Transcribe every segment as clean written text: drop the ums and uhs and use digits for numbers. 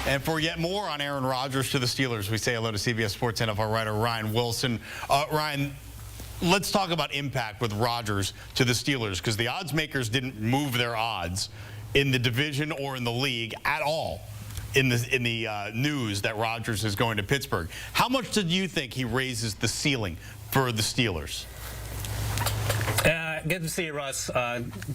And for yet more on Aaron Rodgers to the Steelers, we say hello to CBS Sports NFL writer Ryan Wilson. Ryan, let's talk about impact with Rodgers to the Steelers, because the odds makers didn't move their odds in the division or in the league at all in the news that Rodgers is going to Pittsburgh. How much do you think he raises the ceiling for the Steelers? Good to see you, Russ.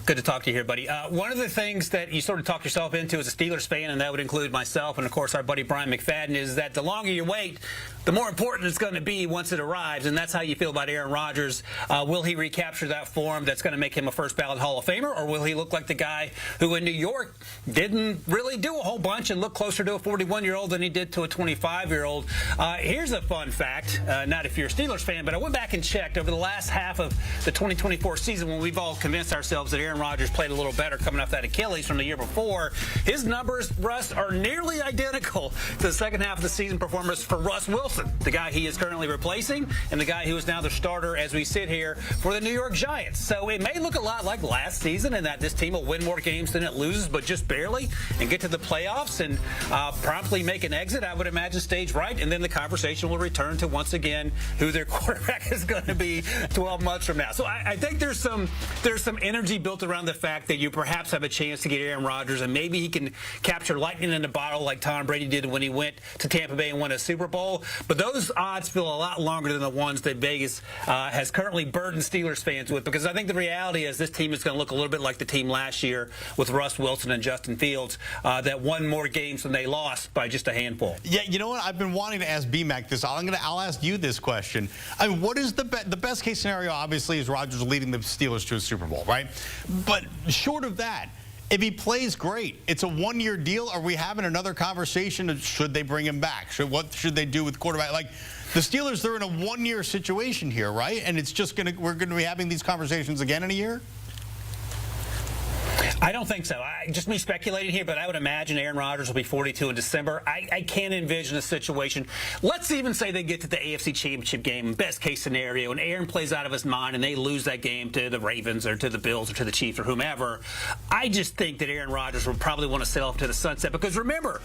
Good to talk to you here, buddy. One of the things that you sort of talk yourself into as a Steelers fan, and that would include myself and, of course, our buddy Brian McFadden, is that the longer you wait, the more important it's going to be once it arrives, and that's how you feel about Aaron Rodgers. Will he recapture that form that's going to make him a first-ballot Hall of Famer, or will he look like the guy who in New York didn't really do a whole bunch and look closer to a 41-year-old than he did to a 25-year-old? Here's a fun fact, not if you're a Steelers fan, but I went back and checked over the last half of the 2024 season when we've all convinced ourselves that Aaron Rodgers played a little better coming off that Achilles from the year before. His numbers, Russ, are nearly identical to the second half of the season performance for Russ Wilson, the guy he is currently replacing and the guy who is now the starter as we sit here for the New York Giants. So it may look a lot like last season in that this team will win more games than it loses, but just barely, and get to the playoffs and promptly make an exit, I would imagine, stage right, and then the conversation will return to once again who their quarterback is going to be 12 months from now. So I think there's some energy built around the fact that you perhaps have a chance to get Aaron Rodgers, and maybe he can capture lightning in a bottle like Tom Brady did when he went to Tampa Bay and won a Super Bowl. But those odds feel a lot longer than the ones that Vegas has currently burdened Steelers fans with, because I think the reality is this team is going to look a little bit like the team last year with Russ Wilson and Justin Fields that won more games than they lost by just a handful. Yeah, you know what? I've been wanting to ask BMAC this. I'll ask you this question. I mean, what is the best case scenario? Obviously, is Rodgers leading the Steelers to a Super Bowl, right? But short of that, if he plays great, it's a one-year deal. Are we having another conversation of should they bring him back? What should they do with quarterback? Like, the Steelers, they're in a one-year situation here, right? And it's just we're going to be having these conversations again in a year? I don't think so. Just me speculating here, but I would imagine Aaron Rodgers will be 42 in December. I can't envision a situation. Let's even say they get to the AFC Championship game, best case scenario, and Aaron plays out of his mind and they lose that game to the Ravens or to the Bills or to the Chiefs or whomever. I just think that Aaron Rodgers would probably want to sail off to the sunset, because remember,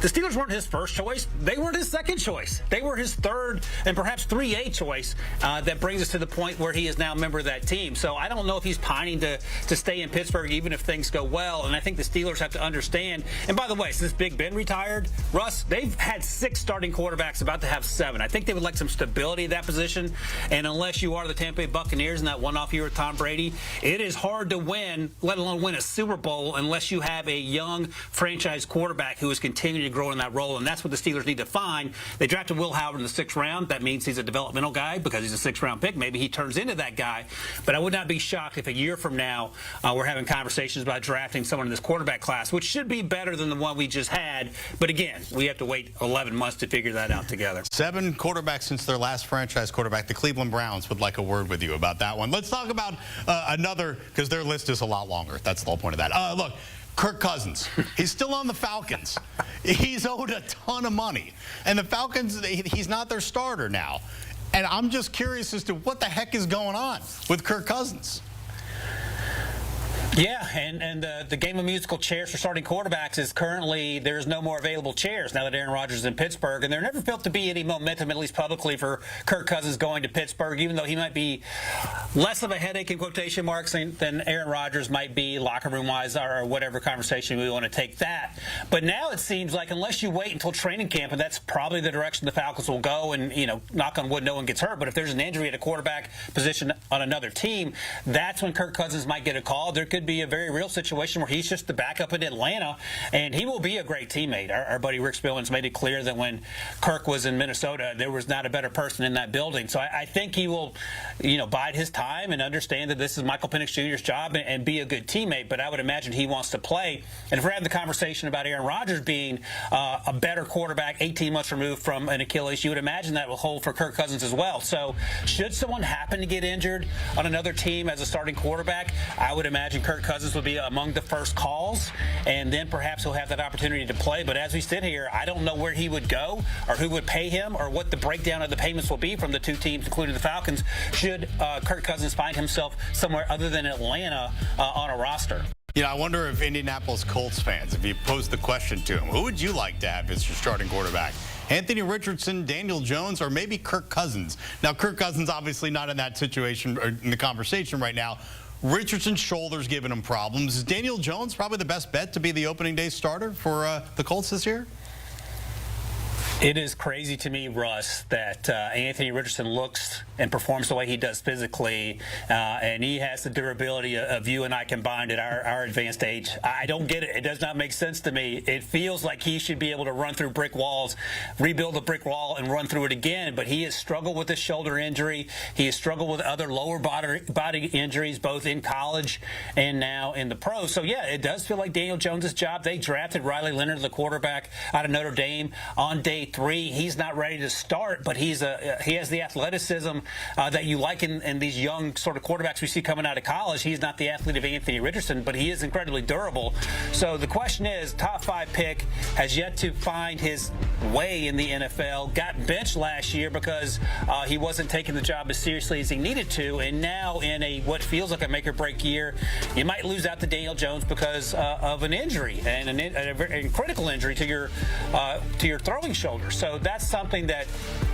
the Steelers weren't his first choice. They weren't his second choice. They were his third and perhaps 3A choice. That brings us to the point where he is now a member of that team. So I don't know if he's pining to stay in Pittsburgh even if things go well, and I think the Steelers have to understand. And by the way, since Big Ben retired, Russ, they've had 6 starting quarterbacks, about to have 7. I think they would like some stability at that position, and unless you are the Tampa Bay Buccaneers in that one-off year with Tom Brady, it is hard to win, let alone win a Super Bowl, unless you have a young franchise quarterback who is continuing to grow in that role, and that's what the Steelers need to find. They drafted Will Howard in the 6th round. That means he's a developmental guy because he's a 6th-round pick. Maybe he turns into that guy, but I would not be shocked if a year from now we're having conversations about drafting someone in this quarterback class, which should be better than the one we just had. But again, we have to wait 11 months to figure that out together. 7 quarterbacks since their last franchise quarterback. The Cleveland Browns would like a word with you about that one. Let's talk about another, because their list is a lot longer. That's the whole point of that. Look, Kirk Cousins, he's still on the Falcons. He's owed a ton of money. And the Falcons, he's not their starter now. And I'm just curious as to what the heck is going on with Kirk Cousins. Yeah, and the game of musical chairs for starting quarterbacks is currently there's no more available chairs now that Aaron Rodgers is in Pittsburgh, and there never felt to be any momentum, at least publicly, for Kirk Cousins going to Pittsburgh, even though he might be less of a headache in quotation marks than Aaron Rodgers might be locker room-wise, or whatever conversation we want to take that. But now it seems like unless you wait until training camp, and that's probably the direction the Falcons will go, and, you know, knock on wood, no one gets hurt, but if there's an injury at a quarterback position on another team, that's when Kirk Cousins might get a call. There could be a very real situation where he's just the backup in Atlanta, and he will be a great teammate. Our buddy Rick Spillman's made it clear that when Kirk was in Minnesota, there was not a better person in that building. So I think he will, you know, bide his time and understand that this is Michael Penix Jr.'s job and be a good teammate. But I would imagine he wants to play. And if we're having the conversation about Aaron Rodgers being a better quarterback 18 months removed from an Achilles, you would imagine that will hold for Kirk Cousins as well. So should someone happen to get injured on another team as a starting quarterback, I would imagine Kirk Cousins will be among the first calls, and then perhaps he'll have that opportunity to play. But as we sit here, I don't know where he would go or who would pay him or what the breakdown of the payments will be from the 2 teams, including the Falcons, should Kirk Cousins find himself somewhere other than Atlanta on a roster. You know, I wonder if Indianapolis Colts fans, if you posed the question to them, who would you like to have as your starting quarterback? Anthony Richardson, Daniel Jones, or maybe Kirk Cousins? Now, Kirk Cousins obviously not in that situation or in the conversation right now. Richardson's shoulder's giving him problems. Is Daniel Jones probably the best bet to be the opening day starter for the Colts this year? It is crazy to me, Russ, that Anthony Richardson looks and performs the way he does physically, and he has the durability of you and I combined at our advanced age. I don't get it. It does not make sense to me. It feels like he should be able to run through brick walls, rebuild a brick wall, and run through it again, but he has struggled with his shoulder injury. He has struggled with other lower body injuries, both in college and now in the pros. So, yeah, it does feel like Daniel Jones' job. They drafted Riley Leonard, the quarterback out of Notre Dame, on day 3. He's not ready to start, but he has the athleticism that you like in these young sort of quarterbacks we see coming out of college. He's not the athlete of Anthony Richardson, but he is incredibly durable. So the question is, top 5 pick has yet to find his way in the NFL, got benched last year because he wasn't taking the job as seriously as he needed to, and now in what feels like a make-or-break year, you might lose out to Daniel Jones because of an injury, and a critical injury to your throwing shoulder. So that's something that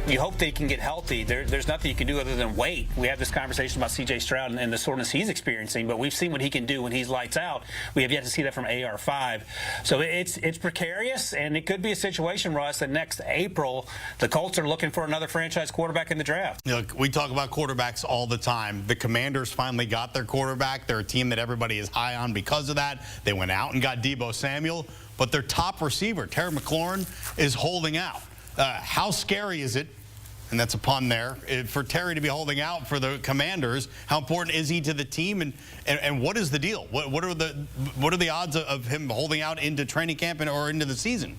you hope that he can get healthy. There's nothing you can do other than wait. We have this conversation about C.J. Stroud and the soreness he's experiencing, but we've seen what he can do when he's lights out. We have yet to see that from AR5. So it's precarious, and it could be a situation, Russ, that next April the Colts are looking for another franchise quarterback in the draft. Look, we talk about quarterbacks all the time. The Commanders finally got their quarterback. They're a team that everybody is high on because of that. They went out and got Deebo Samuel, but their top receiver, Terry McLaurin, is holding out. How scary is it, and that's a pun there, for Terry to be holding out for the Commanders? How important is he to the team, and what is the deal? What are the odds of him holding out into training camp or into the season?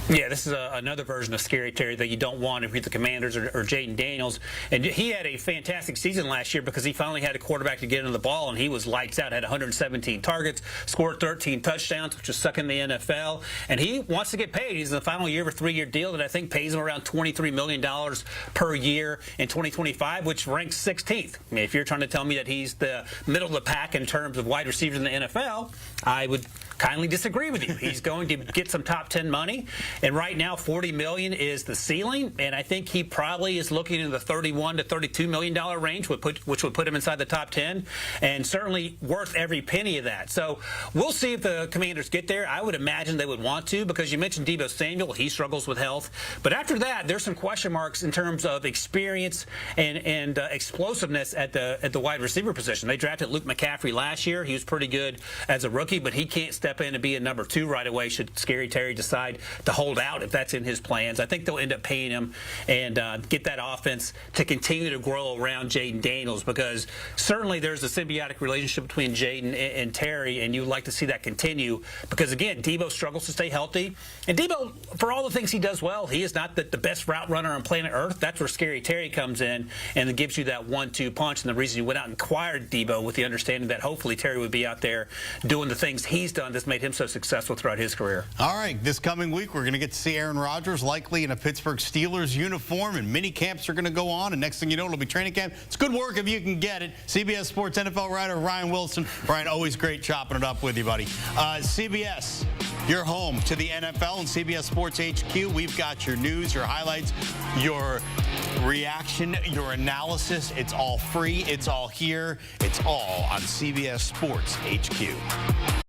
Yeah, this is another version of Scary Terry that you don't want if you're the Commanders or Jaden Daniels. And he had a fantastic season last year because he finally had a quarterback to get him the ball, and he was lights out, had 117 targets, scored 13 touchdowns, which is second in the NFL. And he wants to get paid. He's in the final year of a 3-year deal that I think pays him around $23 million per year in 2025, which ranks 16th. I mean, if you're trying to tell me that he's the middle of the pack in terms of wide receivers in the NFL, I would kindly disagree with you. He's going to get some top 10 money, and right now $40 million is the ceiling, and I think he probably is looking in the $31 to $32 million range, which would put him inside the top 10, and certainly worth every penny of that. So we'll see if the Commanders get there. I would imagine they would want to, because you mentioned Deebo Samuel. He struggles with health, but after that there's some question marks in terms of experience and explosiveness at the wide receiver position. They drafted Luke McCaffrey last year. He was pretty good as a rookie, but he can't step in and be a number 2 right away should Scary Terry decide to hold out, if that's in his plans. I think they'll end up paying him and get that offense to continue to grow around Jaden Daniels, because certainly there's a symbiotic relationship between Jaden and Terry, and you'd like to see that continue, because again, Deebo struggles to stay healthy, and Deebo, for all the things he does well, he is not the best route runner on planet Earth. That's where Scary Terry comes in and it gives you that 1-2 punch, and the reason you went out and acquired Deebo with the understanding that hopefully Terry would be out there doing the things he's done that's made him so successful throughout his career. All right, this coming week we're going to get to see Aaron Rodgers likely in a Pittsburgh Steelers uniform, and mini camps are going to go on, and next thing you know it'll be training camp. It's good work if you can get it. CBS Sports NFL writer Ryan Wilson. Ryan, always great chopping it up with you, buddy. CBS, your home to the NFL, and CBS Sports HQ. We've got your news, your highlights, your reaction, your analysis. It's all free. It's all here. It's all on CBS Sports HQ.